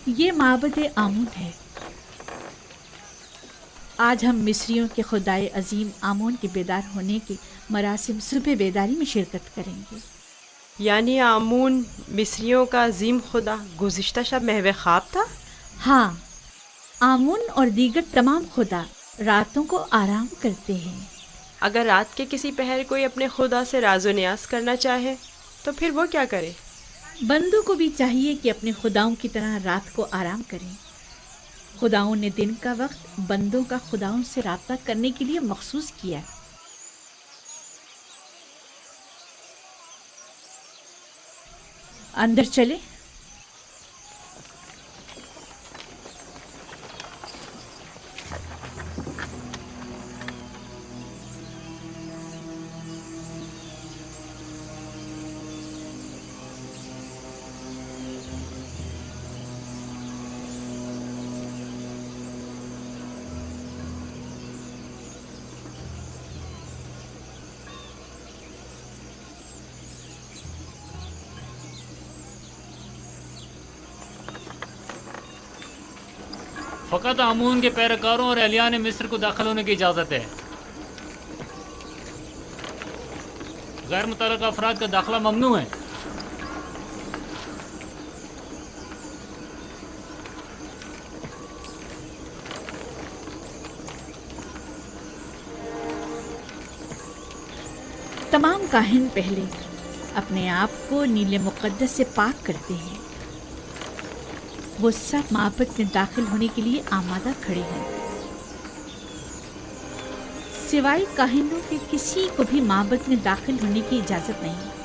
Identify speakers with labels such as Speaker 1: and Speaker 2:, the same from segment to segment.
Speaker 1: ये माबद आमून है। आज हम मिस्रियों के खुदाए अजीम आमून के बेदार होने के मरासिम सुबह बेदारी में शिरकत करेंगे।
Speaker 2: यानी आमून मिस्रियों का अजीम खुदा गुज़िश्ता शब महव ख्वाब था।
Speaker 1: हाँ, आमून और दीगर तमाम खुदा रातों को आराम करते हैं।
Speaker 2: अगर रात के किसी पहर कोई अपने खुदा से राज़ो न्यास करना चाहे तो फिर वो क्या करे?
Speaker 1: बंदों को भी चाहिए कि अपने खुदाओं की तरह रात को आराम करें। खुदाओं ने दिन का वक्त बंदों का खुदाओं से राब्ता करने के लिए मखसूस किया। अंदर चले।
Speaker 3: फ़कत आमून के पैरकारों और अहलियान मिस्र को दाखिल होने की इजाज़त है। गैर मुतल्लक़ अफराद का दाखिला ममनू है।
Speaker 1: तमाम काहिन पहले अपने आप को नीले मुक़द्दस से पाक करते हैं। वो सब माबद में दाखिल होने के लिए आमादा खड़े हैं। सिवाय काहिनों के किसी को भी माबद में दाखिल होने की इजाज़त नहीं।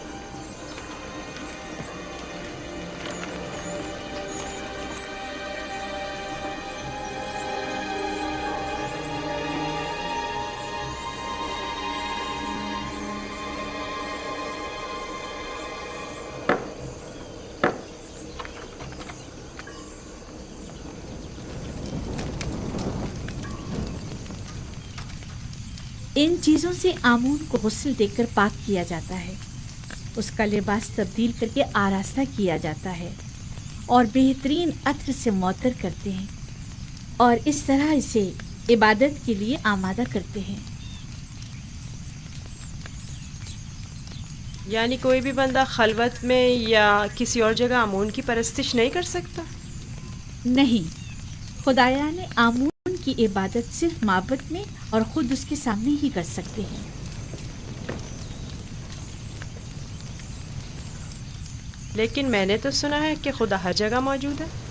Speaker 1: इन चीज़ों से आमून को गुस्ल देकर पाक किया जाता है। उसका लिबास तब्दील करके आरास्ता किया जाता है और बेहतरीन अत्र से मौतर करते हैं और इस तरह इसे इबादत के लिए आमादा करते हैं।
Speaker 2: यानी कोई भी बंदा खलवत में या किसी और जगह आमून की परस्तिश नहीं कर सकता?
Speaker 1: नहीं, खुदाया ने आमून की इबादत सिर्फ माबद में और खुद उसके सामने ही कर सकते हैं।
Speaker 2: लेकिन मैंने तो सुना है कि खुदा हर जगह मौजूद है।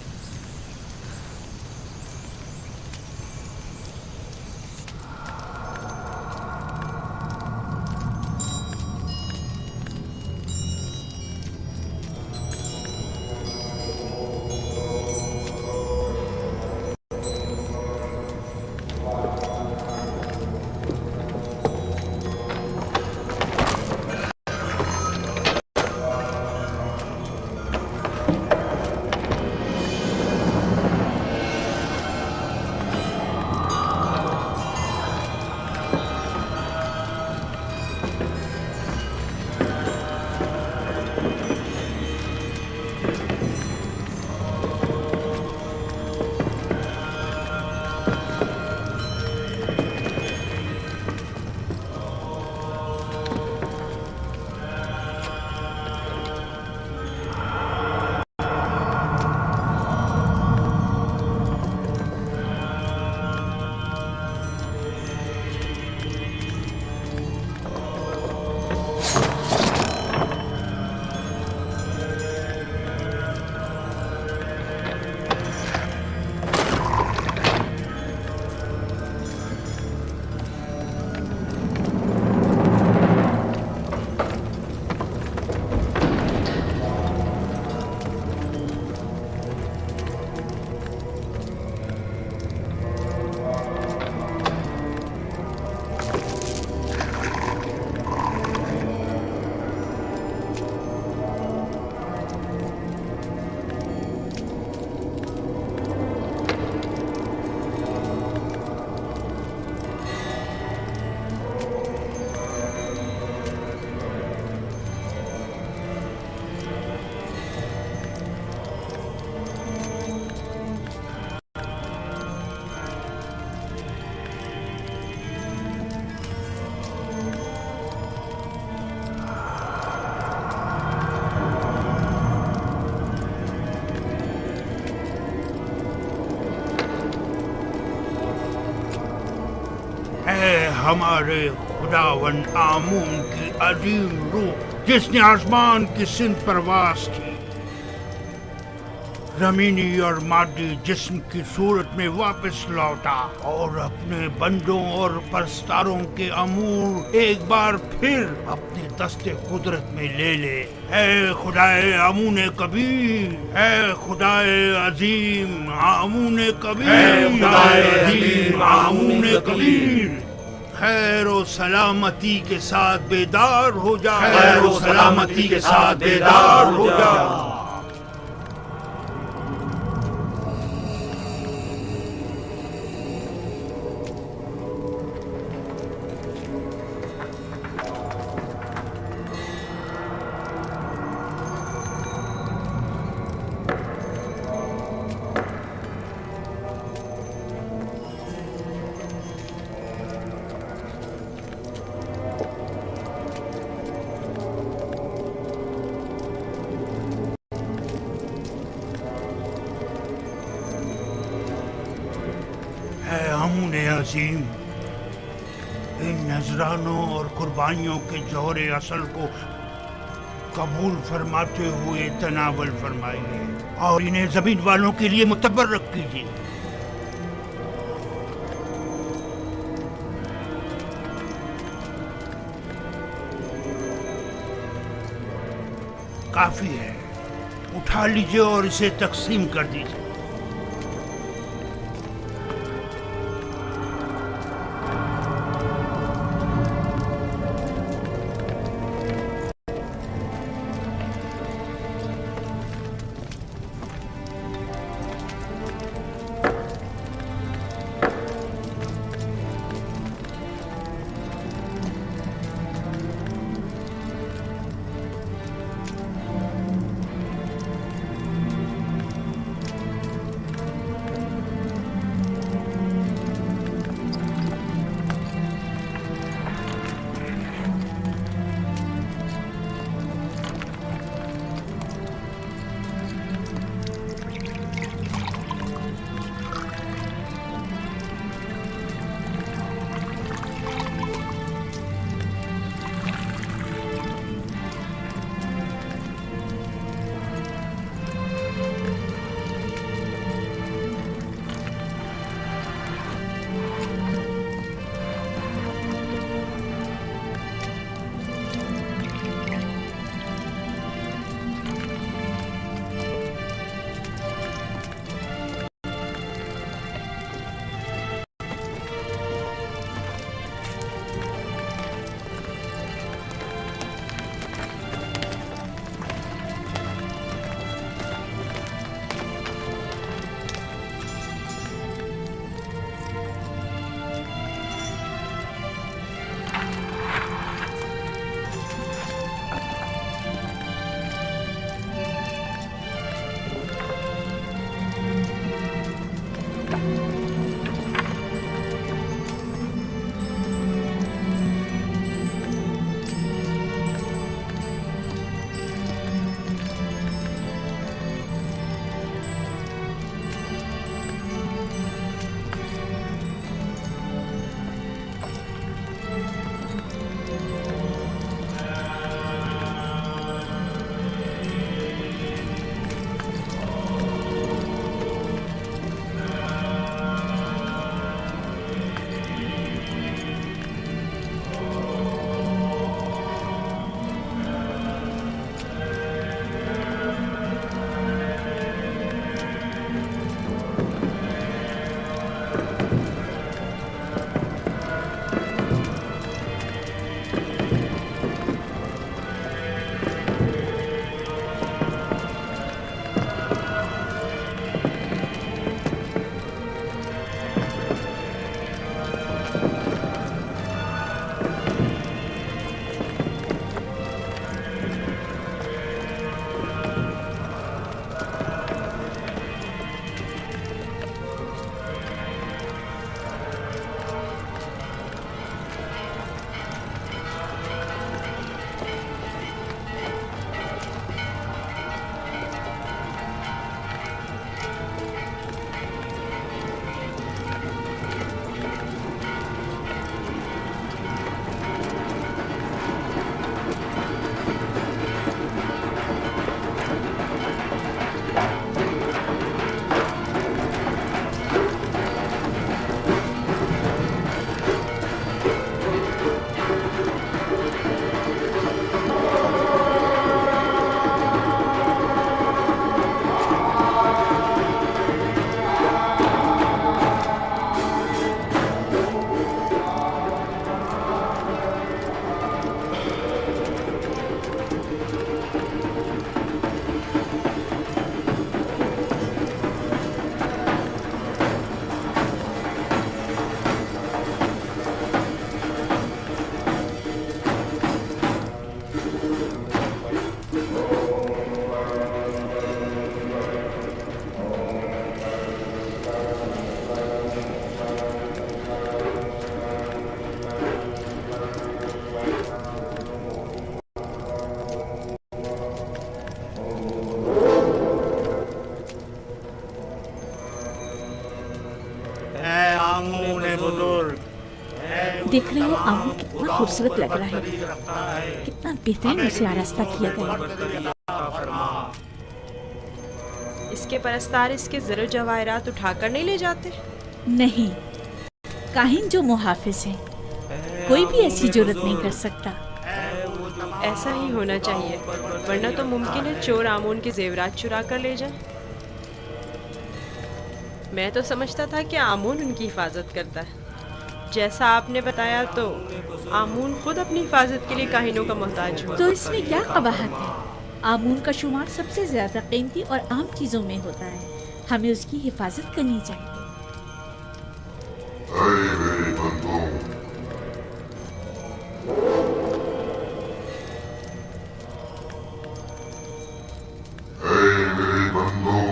Speaker 4: हमारे खुदावन आमून की अजीम रूह जिसने आसमान की सिंध पर वास की, जमीनी और मादी जिस्म की सूरत में वापस लौटा और अपने बंदों और परस्तारों के अमूर एक बार फिर अपने दस्ते कुदरत में ले ले। ऐ खुदाए आमून कबीर, ऐ खुदाए अजीम आमून कबीर, खुदाए अजीम आमून कबीर, खैर और सलामती के साथ बेदार हो जा, खैर और सलामती के साथ बेदार हो जा। आमून अजीम, इन नजरानों और कुर्बानियों के जौहरे असल को कबूल फरमाते हुए तनावल फरमाइए और इन्हें जमीन वालों के लिए मुतबर्रक कीजिए। काफी है, उठा लीजिए और इसे तकसीम कर दीजिए। आमून बुजुर्ग,
Speaker 1: देख रहे हो आमून कितना खूबसूरत लग रहा है, कितना बेहतरीन उसे आरास्ता किया गया।
Speaker 2: इसके परस्तार इसके ज़र जवाहरात उठाकर नहीं ले जाते?
Speaker 1: नहीं, काहिन जो मुहाफिज हैं, कोई भी ऐसी जुर्रत नहीं कर सकता।
Speaker 2: ऐसा ही होना चाहिए, वरना तो मुमकिन है चोर आमून के जेवरात चुरा कर ले जाए। मैं तो समझता था कि आमून उनकी हिफाजत करता है। जैसा आपने बताया तो आमून खुद अपनी हिफाजत के लिए काहिनों का मोहताज हुआ।
Speaker 1: तो इसमें क्या कबाहत है? आमून का शुमार सबसे ज्यादा कीमती और आम चीजों में होता है, हमें उसकी हिफाजत करनी चाहिए।
Speaker 5: मेरे बंदों, मेरे बंदों,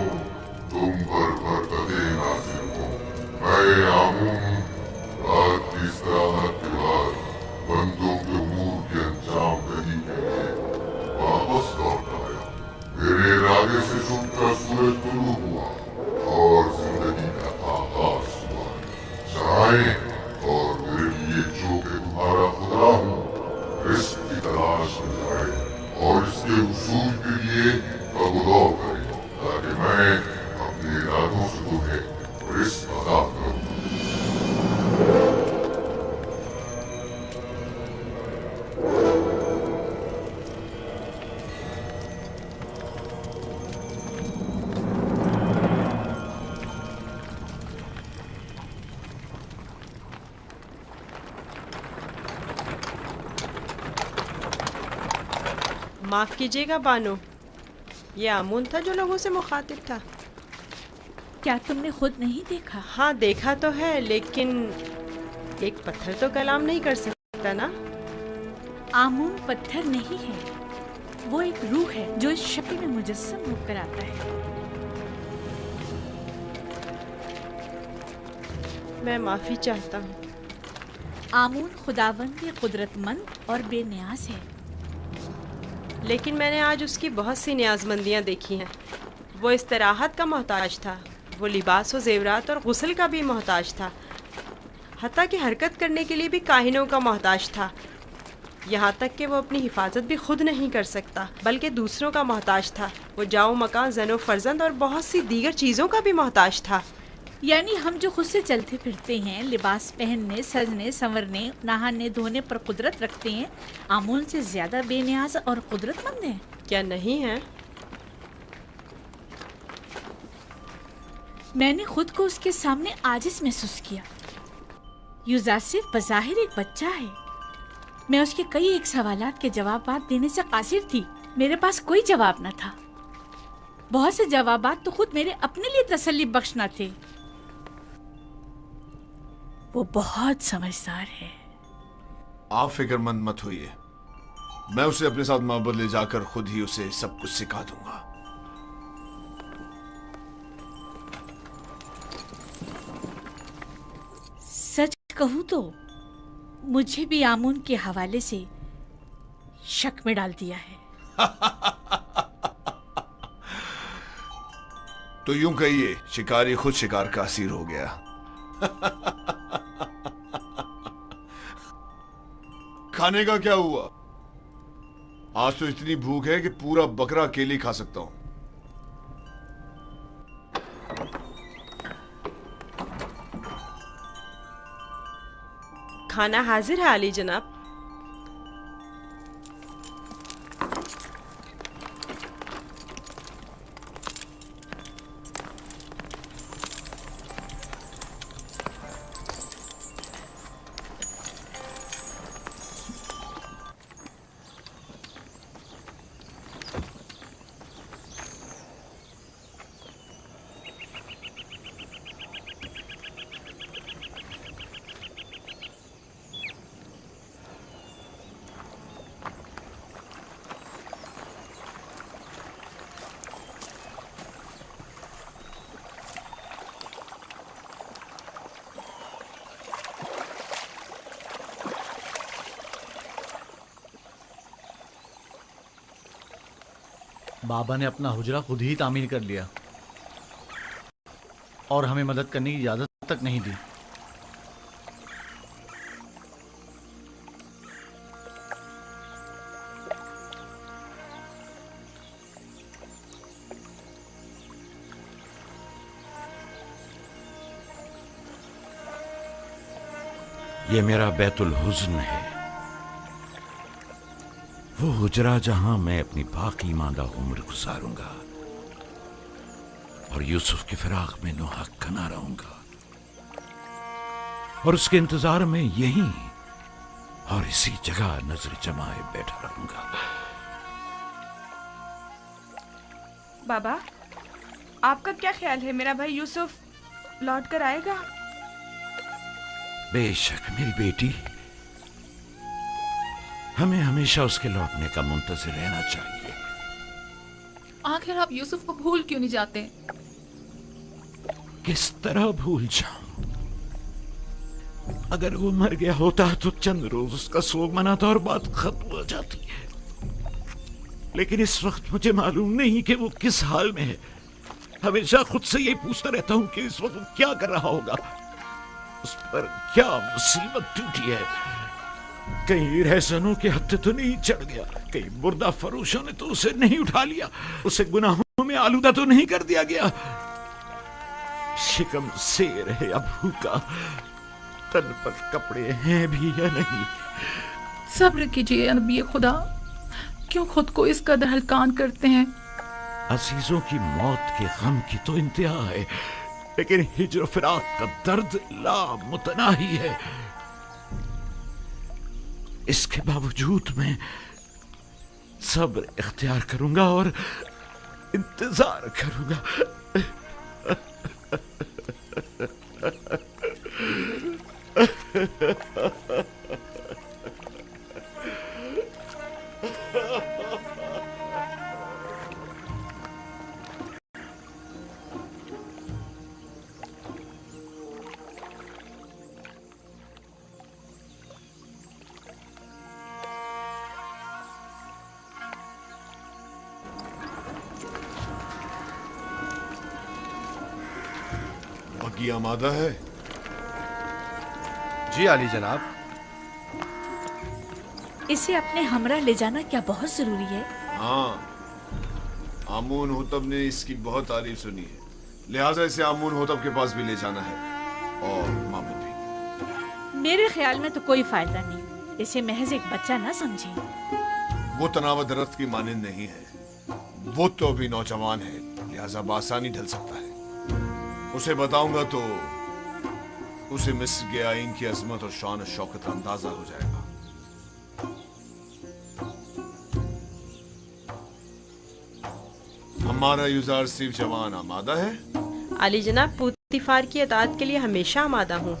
Speaker 5: तुम पर बरकतें नाज़िल हो। मैं आमून रात की इस्तिराहत के बाद बंदों के उमूर के अंजाम दही के लिए वापस लौट आया। मेरे इरादे से छुपकर सूरज तुलू हुआ और जिंदगी का आगाज हुआ। चाहे और मेरे लिए जो कि तुम्हारा खुदा हूँ, रिस्क की तलाश में जाए और इसके उसूल के लिए तगदौ करे, ताकि मैं अपने इरादों से तुम्हें रिस्क अदा करूँ।
Speaker 2: माफ़ कीजिएगा बानो, ये आमून था जो लोगों से मुखातिब था।
Speaker 1: क्या तुमने खुद नहीं देखा?
Speaker 2: हाँ देखा तो है, लेकिन एक पत्थर तो कलाम नहीं कर सकता ना।
Speaker 1: आमून पत्थर नहीं है, वो एक रूह है जो इस शक्ल में मुजस्सम होकर आता है।
Speaker 2: मैं माफ़ी चाहता हूँ।
Speaker 1: आमून खुदावंद कुदरतमंद और बेनियाज है।
Speaker 2: लेकिन मैंने आज उसकी बहुत सी न्याज़मंदियाँ देखी हैं। वो इस्तराहत का मोहताज था, वो लिबास व ज़ेवरात और गुस्ल का भी मोहताज था, हत्ता कि हरकत करने के लिए भी काहिनों का मोहताज था। यहाँ तक कि वो अपनी हिफाजत भी खुद नहीं कर सकता, बल्कि दूसरों का मोहताज था। वो जाओ मकान, ज़नो फर्जंद और बहुत सी दीगर चीज़ों का भी मोहताज था।
Speaker 1: यानी हम जो खुद से चलते फिरते हैं, लिबास पहनने, सजने, संवरने, नहाने धोने पर कुदरत रखते हैं, आमून से ज्यादा बेनियाज और कुदरतमंद हैं।
Speaker 2: क्या नहीं है?
Speaker 1: मैंने खुद को उसके सामने आजिज महसूस किया। यूजासिफ बज़ाहिर एक बच्चा है। मैं उसके कई एक सवालात के जवाब देने से कासिर थी। मेरे पास कोई जवाब न था। बहुत से जवाबात तो खुद मेरे अपने लिए तसल्ली बख्श न थे। वो बहुत समझदार है।
Speaker 6: आप फिक्रमंद मत होइए, मैं उसे अपने साथ माबद ले जाकर खुद ही उसे सब कुछ सिखा दूंगा।
Speaker 1: सच कहूं तो मुझे भी आमून के हवाले से शक में डाल दिया है।
Speaker 6: तो यूं कहिए, शिकारी खुद शिकार का असीर हो गया। खाने का क्या हुआ? आज तो इतनी भूख है कि पूरा बकरा अकेले खा सकता हूं।
Speaker 2: खाना हाजिर है आली जनाब।
Speaker 7: बाबा ने अपना हुजरा खुद ही तामीर कर लिया और हमें मदद करने की इजाज़त तक नहीं दी। ये मेरा बैतुल हुज़्न है, वो हुजरा जहां मैं अपनी बाकी मांदा उम्र गुजारूंगा और यूसुफ की फिराक में नुहाक ना रहूंगा और उसके इंतजार में यहीं और इसी जगह नजर जमाए बैठा रहूंगा।
Speaker 8: बाबा, आपका क्या ख्याल है, मेरा भाई यूसुफ लौट कर आएगा?
Speaker 7: बेशक मेरी बेटी, हमें हमेशा उसके लौटने का मुंतजिर रहना चाहिए।
Speaker 9: आखिर आप यूसुफ को भूल क्यों नहीं जाते?
Speaker 7: किस तरह भूल जाऊं? अगर वो मर गया होता तो चंद रोज उसका सोग मनाता और बात खत्म हो जाती है, लेकिन इस वक्त मुझे मालूम नहीं कि वो किस हाल में है। हमेशा खुद से यही पूछता रहता हूं कि इस वक्त वो क्या कर रहा होगा, उस पर क्या मुसीबत टूटी है। कहीं रहसनों के हत्थे तो नहीं चढ़ गया, कहीं मुर्दा फरोशों ने तो उसे नहीं उठा लिया, उसे गुनाहों में आलूदा तो नहीं कर दिया गया। शिकम शेर है या भूखा, तन पर कपड़े हैं भी या नहीं।
Speaker 9: सब्र कीजिए नबी खुदा, क्यों खुद को इस कदर हलकान करते हैं?
Speaker 7: अजीजों की मौत के गम की तो इंतहा है, लेकिन हिज्र फिराक का दर्द लामुतनाही है। इसके बावजूद मैं सब्र इख्तियार करूंगा और इंतजार करूंगा।
Speaker 6: बग्गी आमादा है?
Speaker 10: जी आली जनाब।
Speaker 1: इसे अपने हमरा ले जाना क्या बहुत जरूरी है?
Speaker 6: हाँ, आमून होतब ने इसकी बहुत तारीफ सुनी है, लिहाजा इसे आमून होतब के पास भी ले जाना है और मामद भी।
Speaker 1: मेरे ख्याल में तो कोई फायदा नहीं, इसे महज एक बच्चा ना समझे।
Speaker 6: वो तनाव दरख्त की मानिंद नहीं है, वो तो अभी नौजवान है, लिहाजा बासानी ढल सकता है। उसे बताऊंगा तो उसे मिस्र के आइन की अजमत और शान शौकत का अंदाजा हो जाएगा। हमारा युजार सिर्फ जवान आमादा है?
Speaker 2: आली जनाब, पूतिफार की अताअत के लिए हमेशा आमादा हूँ।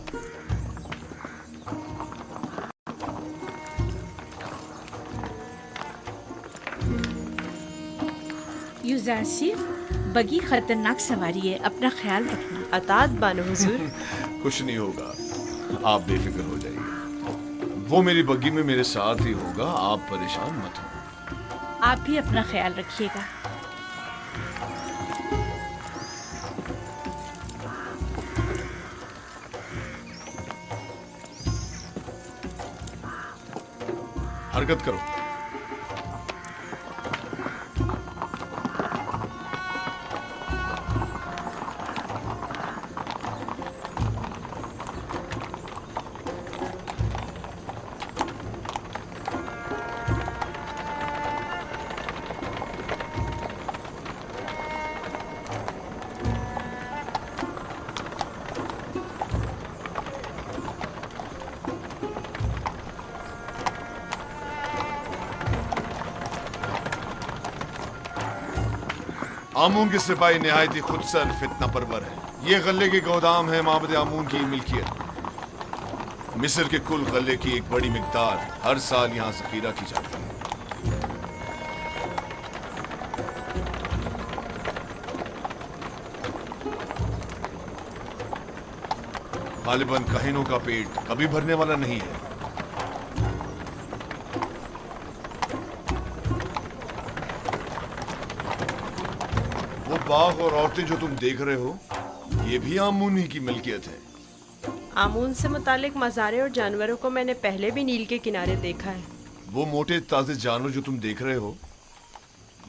Speaker 1: युजारसिफ, बगी खतरनाक सवारी है, अपना ख्याल रखना।
Speaker 2: अताअत बानो हुजूर।
Speaker 6: कुछ नहीं होगा, आप बेफिक्र हो जाइए। वो मेरी बग्गी में मेरे साथ ही होगा, आप परेशान मत हो।
Speaker 1: आप भी अपना ख्याल रखिएगा।
Speaker 6: हरकत करो। आमून के सिपाही निहायत ही खुदसर फितना परवर है। ये गले के गोदाम है माबद आमून की मिल्कियत। मिस्र के कुल गले की एक बड़ी मिकदार हर साल यहाँ जखीरा की जाती है। गालिबन कहीनों का पेट कभी भरने वाला नहीं है। वो बाग और औरतें जो तुम देख रहे हो, ये भी आमून ही की मिल्कियत है।
Speaker 2: आमून से मुतालिक मज़ारे और जानवरों को मैंने पहले भी नील के किनारे देखा है।
Speaker 6: वो मोटे ताजे जानवर जो तुम देख रहे हो,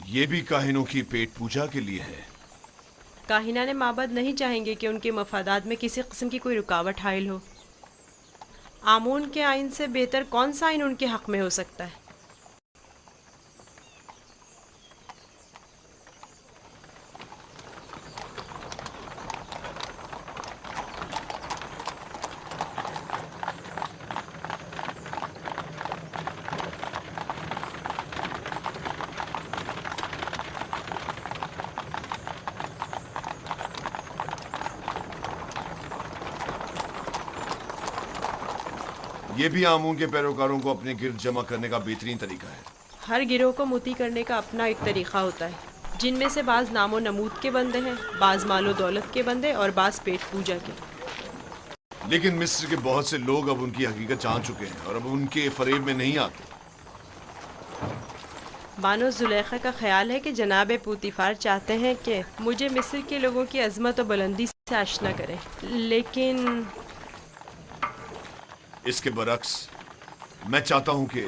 Speaker 6: ये भी काहिनों की पेट पूजा के लिए है।
Speaker 2: काहिना ने माबद नहीं चाहेंगे कि उनके मफादात में किसी किस्म की कोई रुकावट हाइल हो। आमून के आइन से बेहतर कौन सा आइन उनके हक में हो सकता है?
Speaker 6: ये भी आमून के पैरोकारों को अपने गिर्द जमा करने का बेहतरीन तरीका है।
Speaker 2: हर गिरोह को मुती करने का अपना एक तरीका होता है, जिनमें से बाज नामो नमूद के बंदे हैं, बाज मालो दौलत के बंदे और बाज पेट पूजा के।
Speaker 6: लेकिन मिस्र के बहुत से लोग अब उनकी हकीकत जान चुके हैं और अब उनके फरेब में नहीं आते।
Speaker 2: बानो जुलेखा का ख्याल है कि जनाब पूतीफार चाहते हैं कि मुझे मिस्र के लोगों की अजमत और बुलंदी से आशना करें, लेकिन
Speaker 6: इसके बरक्स मैं चाहता हूं कि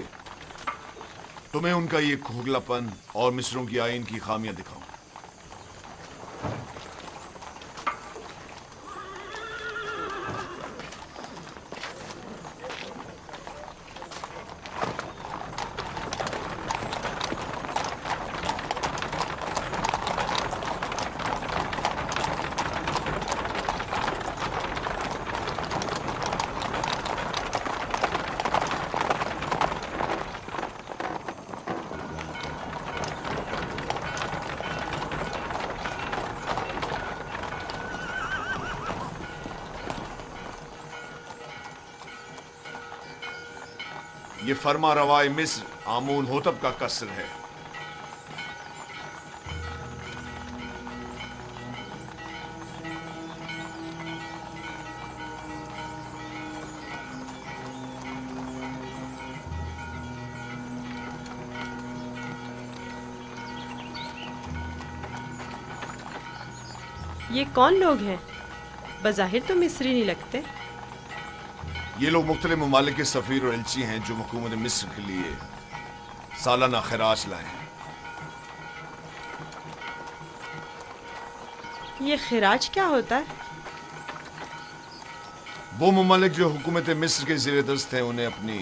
Speaker 6: तुम्हें उनका ये खोखलापन और मिस्रों की आइन की खामियां दिखाऊं। ये फरमा रवाए मिस्र आमून होतब का कसर है।
Speaker 2: ये कौन लोग हैं? बज़ाहिर तो मिस्री नहीं लगते।
Speaker 6: ये लोग मुख्तलिफ ममालिक के सफ़ीर और एलची हैं जो हुकूमत मिस्र के लिए सालाना खराज लाए हैं।
Speaker 2: ये खिराज क्या होता है?
Speaker 6: वो ममालिक जो हुकूमत मिस्र के ज़ेर दस्त हैं उन्हें अपनी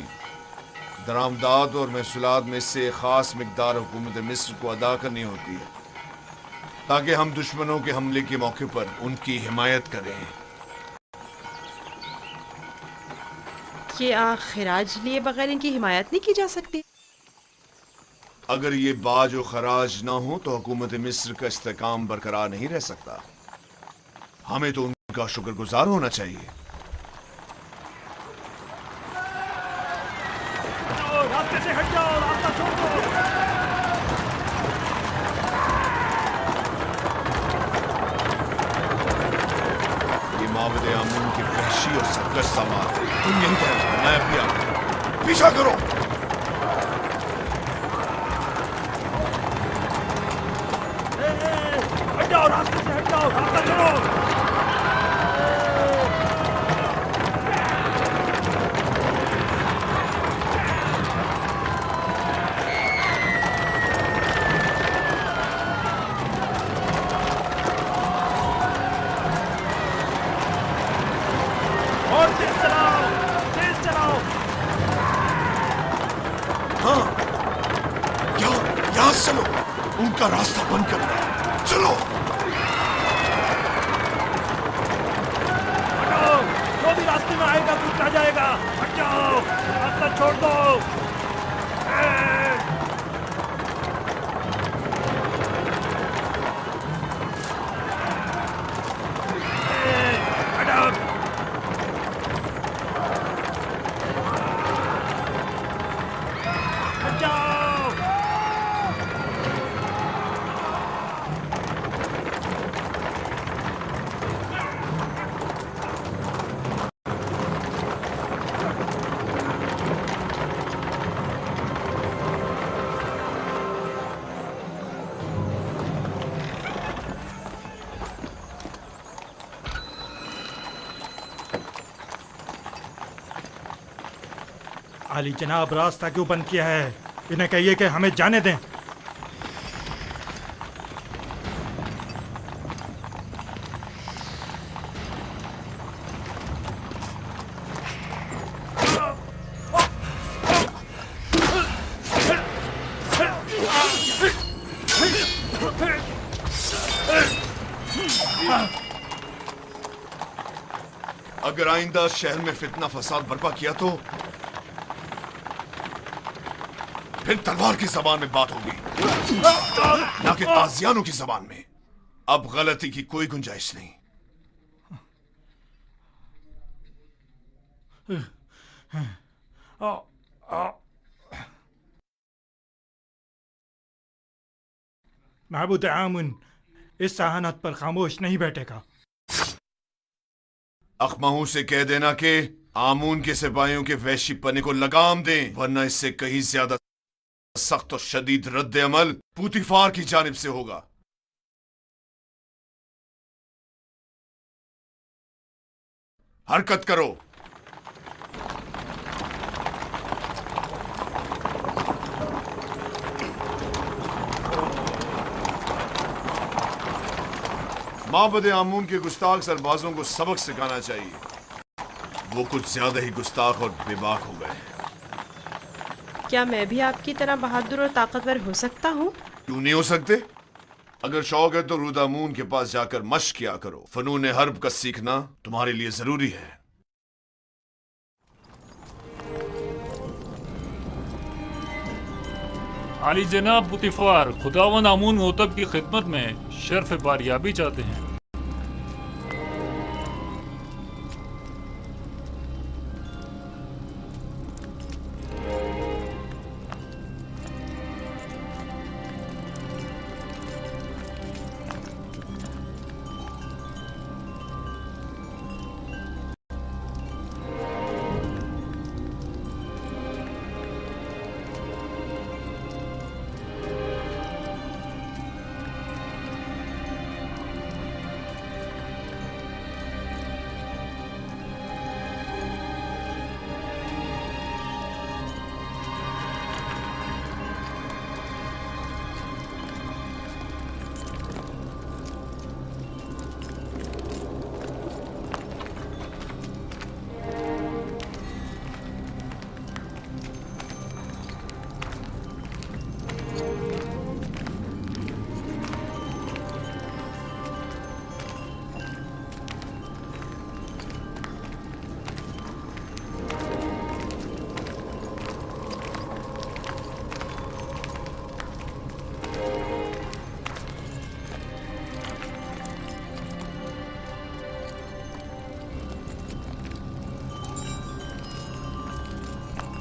Speaker 6: दरामदाद और महसूलात में से ख़ास मिकदार हुकूमत मिस्र को अदा करनी होती है ताकि हम दुश्मनों के हमले के मौके पर उनकी हिमायत करें।
Speaker 2: क्या खिराज लिए बगैर इनकी हिमायत नहीं की जा सकती?
Speaker 6: अगर ये बाज और खराज ना हो तो हुकूमत मिस्र का इस्तेकाम बरकरार नहीं रह सकता। हमें तो उनका शुक्रगुजार होना चाहिए।
Speaker 10: रास्ते से हट जाओ, रास्ता छोड़ दो।
Speaker 6: ये माबद आमून की वहशी और सरकश समाज है। तुम यहीं ठहरो, मैं अभी आता। पीछा करो।
Speaker 10: हट जाओ, रास्ते से हट जाओ, रास्ता छोड़ो। और तेज चलाओ, तेज चलाओ।
Speaker 6: हाँ, यहाँ से चलो, उनका रास्ता बंद कर दो। चलो।
Speaker 10: हटाओ, जो भी रास्ते में आएगा कुछ आ जाएगा। हट जाओ, रास्ता छोड़ दो। हटाओ। हट जाओ। आली जनाब, रास्ता क्यों बंद किया है? इन्हें कहिए कि हमें जाने दें।
Speaker 6: अगर आइंदा शहर में फितना फसाद बर्पा किया तो फिर तलवार की जबान में बात होगी, ना कि ताजियानों की जबान में। अब गलती की कोई गुंजाइश नहीं।
Speaker 10: महबूद आमुन इस सहानत पर खामोश नहीं बैठेगा।
Speaker 6: अखमाहू से कह देना कि आमून के सिपाहियों के वैशी पने को लगाम दें, वरना इससे कहीं ज्यादा सख्त और शदीद रद्द अमल पूतीफार की जानिब से होगा। हरकत करो। माबद आमून के गुस्ताख सरबाजों को सबक सिखाना चाहिए। वो कुछ ज्यादा ही गुस्ताख और बेबाक हो गए।
Speaker 2: क्या मैं भी आपकी तरह बहादुर और ताकतवर हो सकता हूँ?
Speaker 6: क्यों नहीं हो सकते? अगर शौक है तो रुदामून के पास जाकर मश्क किया करो। फनून हर्ब का सीखना तुम्हारे लिए जरूरी है।
Speaker 3: आली जनाब पुतिफार, खुदावन आमून होतब की खिदमत में शर्फ बारियाबी चाहते हैं।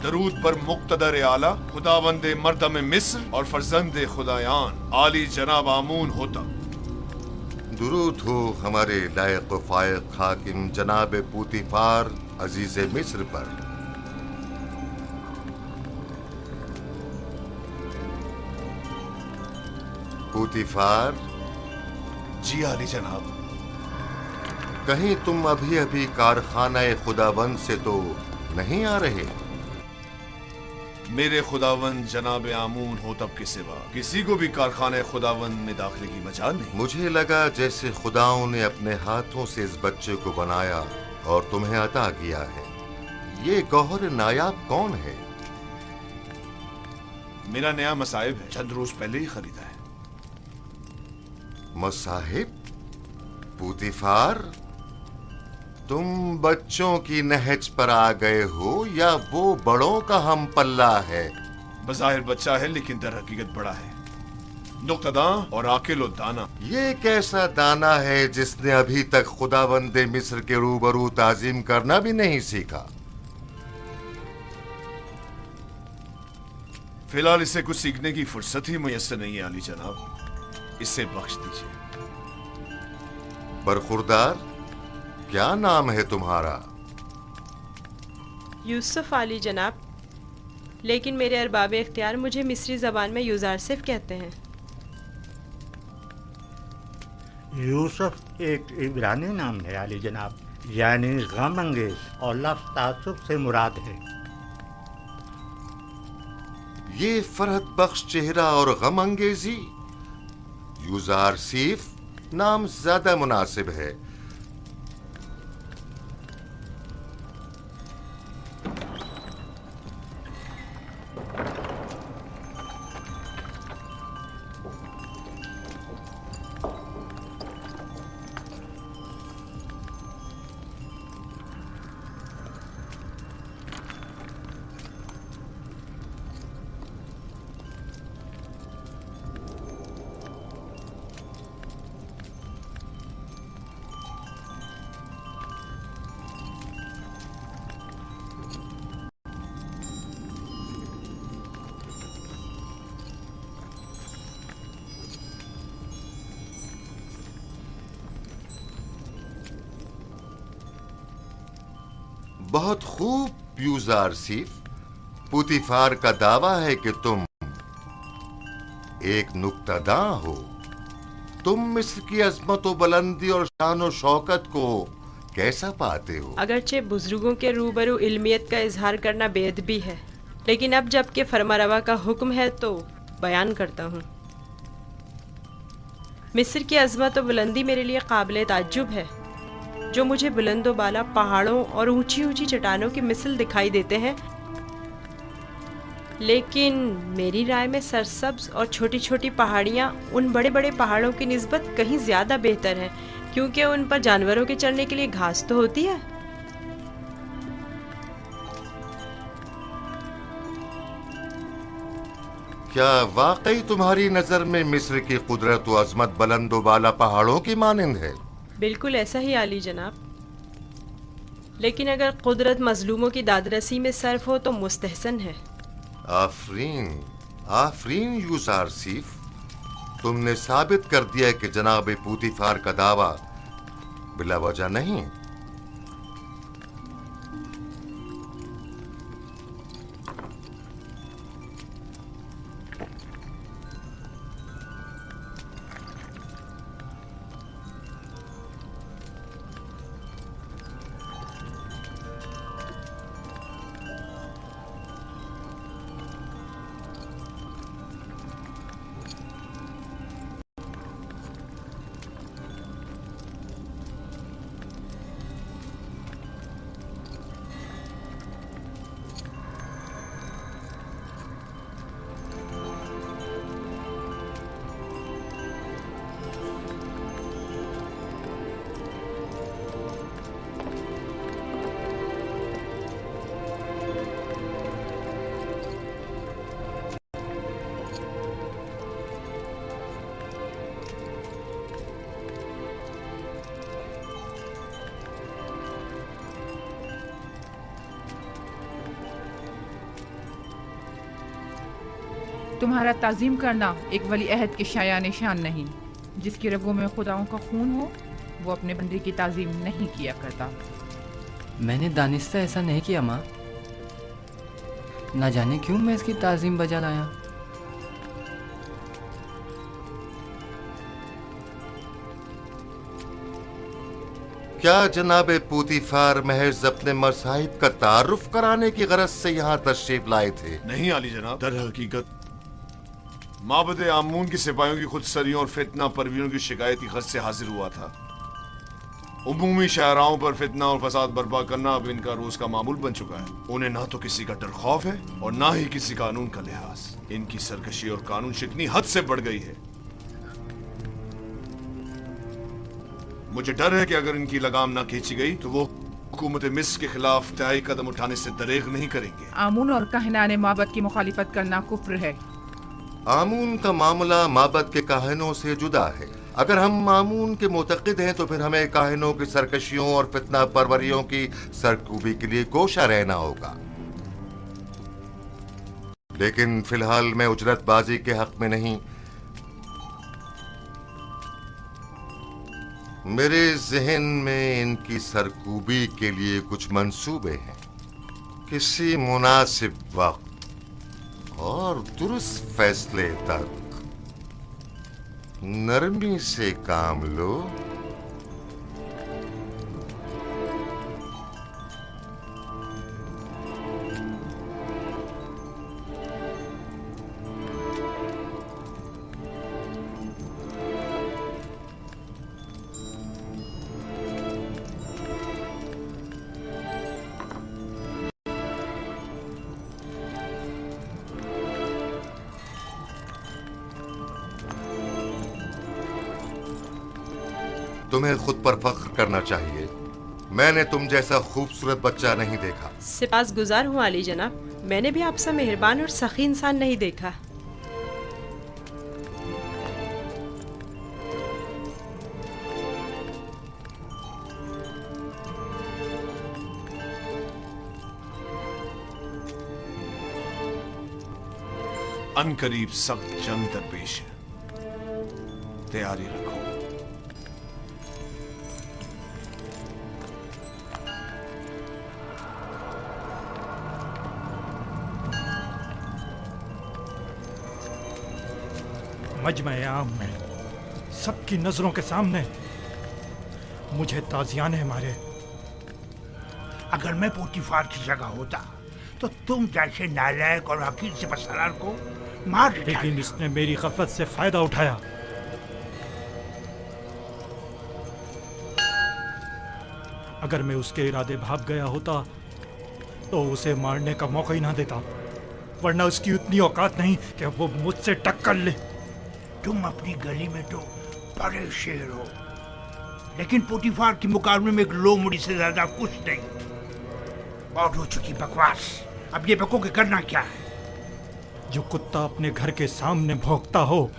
Speaker 6: दरूद पर मुक्तदर आला खुदावंद मर्दम मिस्र और फर्जंद खुदायान आली जनाब आमून होता।
Speaker 5: दुरूद हो हमारे लायक फायक हाकिम जनाब पूतीफार अजीज मिस्र पर। पूतीफार
Speaker 6: जी आली जनाब।
Speaker 5: कहीं तुम अभी अभी कारखाना खुदावंद से तो नहीं आ रहे?
Speaker 6: मेरे खुदावंद जनाब आमून होतब के सिवा किसी को भी कारखाने खुदावंद में दाखिले की मजाल नहीं।
Speaker 5: मुझे लगा जैसे खुदाओं ने अपने हाथों से इस बच्चे को बनाया और तुम्हें अता किया है। ये गौहर नायाब कौन है?
Speaker 6: मेरा नया मसाहिब है, चंद रोज पहले ही खरीदा है।
Speaker 5: मसाहिब? पूतीफार, तुम बच्चों की नहज पर आ गए हो या वो बड़ों का हम पल्ला है?
Speaker 6: बज़ाहिर बच्चा है लेकिन दर हकीकत बड़ा है, नुक्तदा और आकिल और दाना।
Speaker 5: ये कैसा दाना है जिसने अभी तक खुदावंदे मिस्र के रूबरू ताजीम करना भी नहीं सीखा?
Speaker 6: फिलहाल इसे कुछ सीखने की फुर्सत ही मुयस्सर नहीं है आली जनाब, इसे बख्श दीजिए।
Speaker 5: बरखुरदार, क्या नाम है तुम्हारा?
Speaker 2: यूसुफ आली जनाब, लेकिन मेरे अरबाब इख्तियार मुझे मिस्री ज़बान में यूजारसिफ कहते हैं।
Speaker 11: यूसुफ एक इब्रानी नाम है आली जनाब, यानी गम अंगेज, और लफ्ज़ तासुब से मुराद है।
Speaker 5: ये फरहत बख्श चेहरा और गम अंगेजी, यूजारसीफ नाम ज्यादा मुनासिब है। बहुत खूब यूजार सीफ। पुतिफार का दावा है कि तुम एक नुक्तादां हो। तुम मिस्र की अजमत व बुलंदी और शान व शौकत को कैसा पाते हो?
Speaker 2: अगरचे बुजुर्गों के रूबरू इल्मियत का इजहार करना बेअदबी है, लेकिन अब जबकि फरमारवा का हुक्म है तो बयान करता हूँ। मिस्र की अजमत व बुलंदी मेरे लिए काबिल ताज्जुब है। जो मुझे बुलंदो बाला पहाड़ों और ऊंची ऊंची चट्टानों की मिसल दिखाई देते हैं, लेकिन मेरी राय में सरसब्ज और छोटी छोटी पहाड़ियाँ उन बड़े बड़े पहाड़ों की निस्बत कहीं ज़्यादा बेहतर हैं, क्योंकि उन पर जानवरों के चरने के लिए घास तो होती है।
Speaker 5: क्या वाकई तुम्हारी नजर में मिस्र की कुदरत व अजमत बुलंदो बाला पहाड़ों की मानिंद है?
Speaker 2: बिल्कुल ऐसा ही आली जनाब, लेकिन अगर कुदरत मजलूमों की दादरसी में सर्फ हो तो मुस्तहसन है।
Speaker 5: आफरीन, आफरीन यूजार सीफ। तुमने साबित कर दिया कि जनाब पुतिफार का दावा बिला वजह नहीं।
Speaker 9: तुम्हारा ताज़ीम करना एक वली अहद के शाया निशान नहीं। जिसकी रगों में खुदाओं का खून हो वो अपने बंदे की ताज़ीम नहीं किया करता।
Speaker 12: मैंने दानिस्ता ऐसा नहीं किया माँ। ना जाने क्यों मैं इसकी ताज़ीम बजा लाया।
Speaker 5: क्या जनाब पुतिफार महज अपने मसाहिब का तारुफ कराने की गरज से यहाँ तशरीफ लाए थे?
Speaker 6: नहीं आली जनाब, दर हकीकत माबद आमून की सिपाहियों की खुदसरियों और फितना परवीनों की शिकायती खत से हाजिर हुआ था। उमूमी शाहराओं पर फितना और फसाद बर्पा करना अब इनका रोज का मामूल बन चुका है। उन्हें ना तो किसी का डर खौफ है और ना ही किसी कानून का लिहाज। इनकी सरकशी और कानून शिकनी हद से बढ़ गई है। मुझे डर है कि अगर इनकी लगाम ना खींची गई तो वो हुकूमत मिस्र के खिलाफ तय कदम उठाने से दरेग नहीं करेंगे।
Speaker 9: आमून और कहनाने माबद की मुखालिफत करना कुफ्र है।
Speaker 5: आमून का मामला माबद के काहिनों से जुदा है। अगर हम आमून के मुतक़िद हैं तो फिर हमें काहिनों की सरकशियों और फितना परवरियों की सरकूबी के लिए कोशा रहना होगा। लेकिन फिलहाल मैं उजरतबाजी के हक में नहीं। मेरे जहन में इनकी सरकूबी के लिए कुछ मंसूबे हैं। किसी मुनासिब वक्त और दुरुस्त फैसले तक नरमी से काम लो। तुम्हें खुद पर फख्र करना चाहिए। मैंने तुम जैसा खूबसूरत बच्चा नहीं देखा।
Speaker 2: सिपास गुजार हूँ आली जनाब, मैंने भी आपसे मेहरबान और सखी इंसान नहीं देखा।
Speaker 6: अनकरीब सख्त जंग दरपेश है, तैयारी रखो।
Speaker 10: मजमे आम में सबकी नजरों के सामने मुझे ताजियाने मारे।
Speaker 4: अगर मैं पोतीफार की जगह होता तो तुम जैसे नालायक और हकीर से बसरार को मार देता।
Speaker 10: लेकिन इसने मेरी गफलत से फायदा उठाया। अगर मैं उसके इरादे भाग गया होता तो उसे मारने का मौका ही ना देता, वरना उसकी उतनी औकात नहीं कि वो मुझसे टक्कर ले।
Speaker 4: तुम अपनी गली में तो बड़े शेर हो, लेकिन पोतीफार के मुकाबले में एक लोमड़ी से ज्यादा कुछ नहीं। और हो चुकी बकवास, अब ये बको के करना क्या है?
Speaker 10: जो कुत्ता अपने घर के सामने भौंकता हो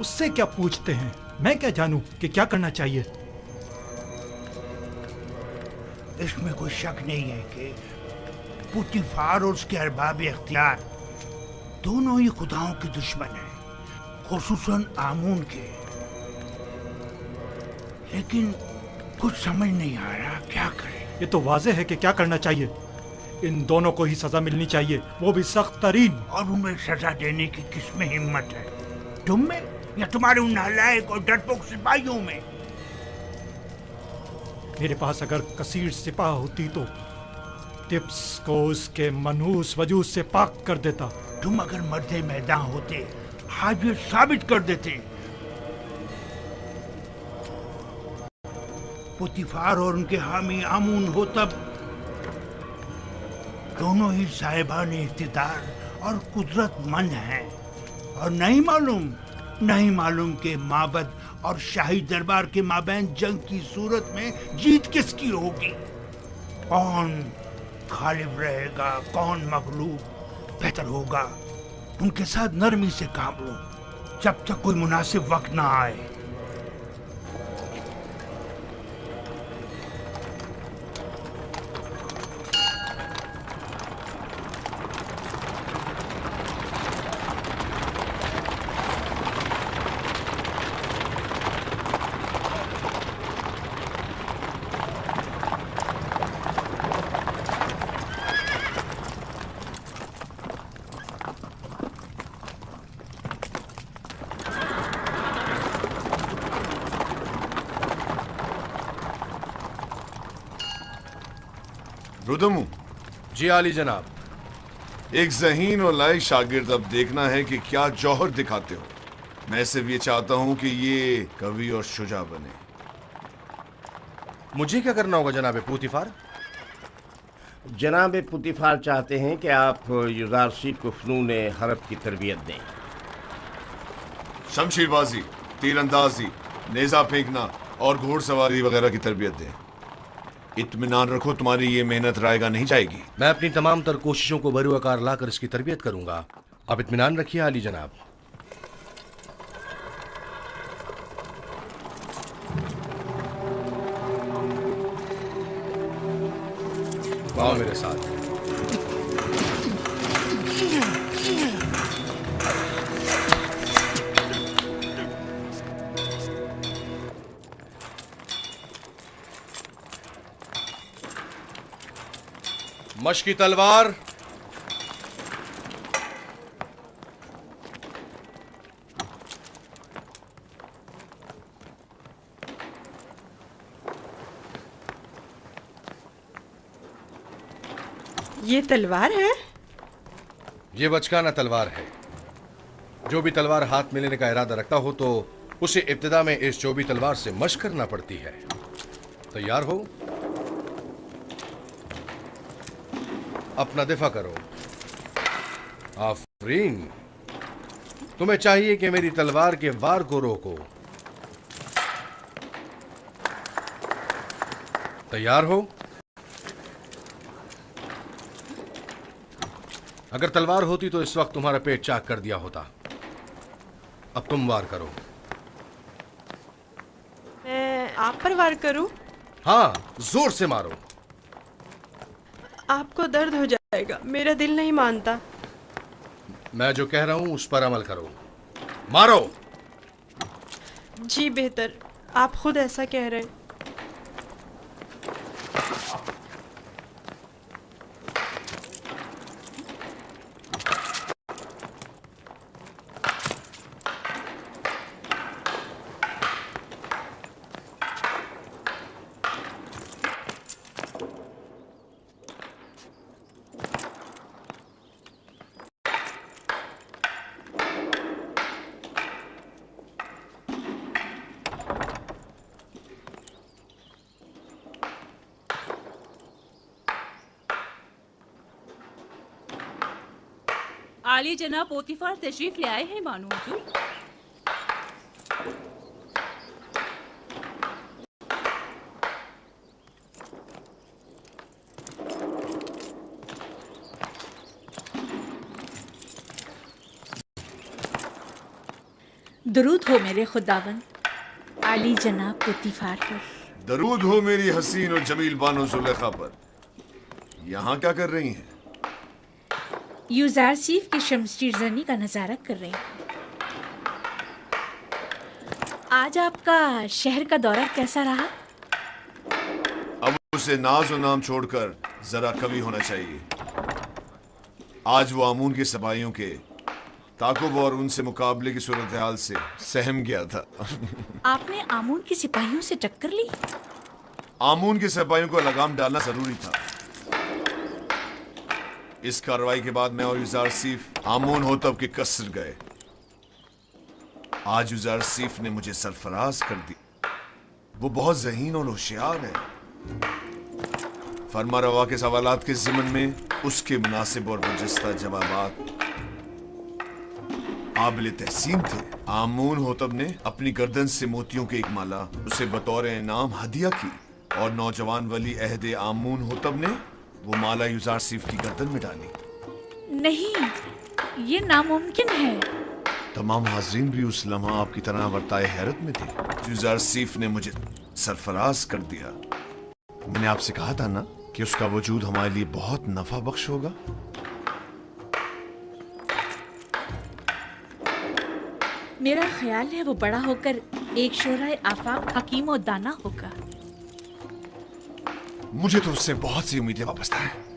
Speaker 10: उससे क्या पूछते हैं? मैं क्या जानूं कि क्या करना चाहिए?
Speaker 4: इसमें कोई शक नहीं है कि पोतीफार और उसके अरबाब इख्तियार दोनों ही खुदाओं के दुश्मन हैं, खुसूसन आमून के। लेकिन कुछ समझ नहीं आ रहा क्या करें।
Speaker 10: ये तो वाज़ेह है कि क्या करना चाहिए। इन दोनों को ही सजा मिलनी चाहिए, वो भी सख्त तरीन।
Speaker 4: और उन्हें सजा देने की किसमें हिम्मत है? तुम में या तुम्हारे उन नालायक और डरपोक सिपाहियों में?
Speaker 10: मेरे पास अगर कसीर सिपाह होती तो तिब्स को उसके मनहूस वजूद से पाक कर देता।
Speaker 4: तुम अगर मर्दे मैदान होते आज ये साबित कर देते। पोतीफार और उनके हामी आमून हो तब दोनों ही साहिबान इख्तिदार और कुदरतमंद हैं, और नहीं मालूम कि माबद और शाही दरबार के माबैन जंग की सूरत में जीत किसकी होगी। कौन गालिब रहेगा, कौन मगलूब? बेहतर होगा उनके साथ नरमी से काम लो जब तक कोई मुनासिब वक्त ना आए।
Speaker 6: रुदमू।
Speaker 13: जी आली जनाब।
Speaker 6: एक ज़हीन और लायक शागिर्द अब देखना है कि क्या जौहर दिखाते हो। मैं सिर्फ ये चाहता हूं कि ये कवि और शुजा बने।
Speaker 13: मुझे क्या करना होगा जनाब पोतीफार?
Speaker 14: जनाब पोतीफार चाहते हैं कि आप युजारसी को फ़नून हरब की तरबियत दें।
Speaker 6: शमशीरबाजी, तीरंदाजी, नेज़ा फेंकना और घोड़सवारी वगैरह की तरबियत दें। इत्मीनान रखो, तुम्हारी ये मेहनत रायगा नहीं जाएगी।
Speaker 13: मैं अपनी तमाम तर कोशिशों को बरूआकार लाकर इसकी तरबियत करूंगा। आप इत्मीनान रखिए आली जनाब। आओ मेरे साथ। मश्क की तलवार,
Speaker 2: ये तलवार है?
Speaker 13: ये बचकाना तलवार है। जो भी तलवार हाथ में लेने का इरादा रखता हो तो उसे इब्तिदा में इस चौबी तलवार से मश्क करना पड़ती है। तैयार हो? अपना दिफा करो। आफरीन, तुम्हें चाहिए कि मेरी तलवार के वार को रोको। तैयार हो? अगर तलवार होती तो इस वक्त तुम्हारा पेट चाक कर दिया होता। अब तुम वार करो।
Speaker 2: मैं आप पर वार करूं?
Speaker 13: हाँ, जोर से मारो।
Speaker 2: आपको दर्द हो जाएगा, मेरा दिल नहीं मानता।
Speaker 13: मैं जो कह रहा हूं उस पर अमल करो। मारो।
Speaker 2: जी बेहतर, आप खुद ऐसा कह रहे हैं।
Speaker 15: आली जनाब पोतीफार तशरीफ ले आए हैं मानो हुजूर।
Speaker 1: दरूद हो मेरे खुदावन आली जनाब पोतीफार पर।
Speaker 6: दरूद हो मेरी हसीन और जमील बानो जुलेखा पर। यहाँ क्या कर रही हैं?
Speaker 1: यूजारसीफ की शमशीर जनी का नजारा कर रहे हैं। आज आपका शहर का दौरा कैसा रहा?
Speaker 6: अब उसे नाज और नाम छोड़कर जरा कवि होना चाहिए। आज वो आमून के सिपाहियों के ताकुब और उनसे मुकाबले की सूरत हाल से सहम गया था।
Speaker 1: आपने आमून के सिपाहियों से टक्कर ली?
Speaker 6: आमून के सिपाहियों को लगाम डालना जरूरी था। इस कार्रवाई के बाद मैं और यूजारसीफ आमून होतब के कसर गए। आज यूजारसीफ ने मुझे सरफराज कर दी। वो बहुत ज़हीन और होशियार है। फरमा रवा के सवालात के ज़िमन में उसके मुनासिब और बरजस्ता जवाबात काबिल तहसीन थे। आमून होतब ने अपनी गर्दन से मोतियों की एक माला उसे बतौर इनाम हदिया की और नौजवान वली अहद आमून होतब ने वो माला यूजारसीफ की गर्दन में डाली।
Speaker 1: नहीं, ये नामुमकिन है।
Speaker 6: तमाम हाजरीन भी उस लम्हा आपकी तरह वर्ताए हैरत में थे। यूजारसीफ ने मुझे सरफराज कर दिया। मैंने आपसे कहा था ना कि उसका वजूद हमारे लिए बहुत नफा बख्श होगा।
Speaker 1: मेरा ख्याल है वो बड़ा होकर एक शोराए आफाक हकीम और दाना होगा।
Speaker 6: मुझे तो उससे बहुत सी उम्मीदें वाबस्ता हैं।